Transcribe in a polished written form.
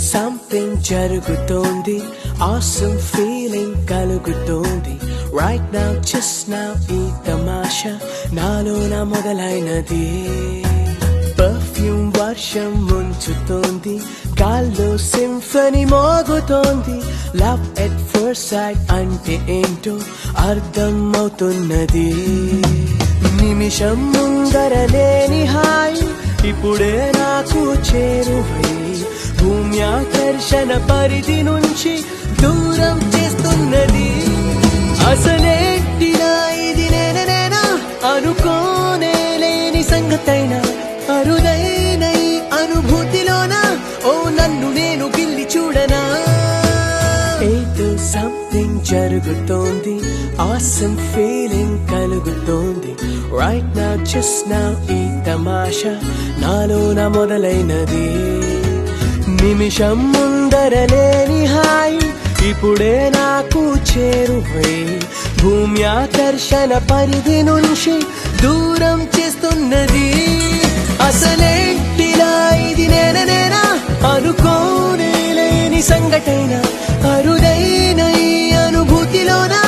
Something జరుగుతోంది, awesome feeling కలుగుతోంది. Right now, just now ఈ తమాషా నాలోన మొదలైనది. పర్ఫ్యూమ్ వర్షం ముంచుతోంది, గాల్లో సింఫనీ మోగుతోంది. లవ్ ఎట్ ఫస్ట్ సైట్ అంటే ఏంటో అర్థం అవుతున్నది. నిమిషం ముందర లేని హాయి ఇప్పుడే నాకు చేరువై భూమి ఆకర్షణ పరిధి నుంచి దూరం చేస్తున్నది. అసలేంటినా ఇది నేనా అనుకోనే లేని సంగతైనా అరుదైన ఈ అనుభూతిలోన ఓ నన్ను నేను గిల్లి చూడనా. ఏదో సంథింగ్ జరుగుతోంది, awesome feeling కలుగుతోంది. Right now, just now ఈ తమాషా నాలోన మొదలైనది. నిమిషం ముందర లేని హాయి ఇప్పుడే నాకు చేరువై భూమి ఆకర్షణ పరిధి నుంచి దూరం చేస్తున్నది. అసలేంటిలా ఇది నేనా అనుకోనే లేని సంఘటన అరుదైన ఈ అనుభూతిలోనా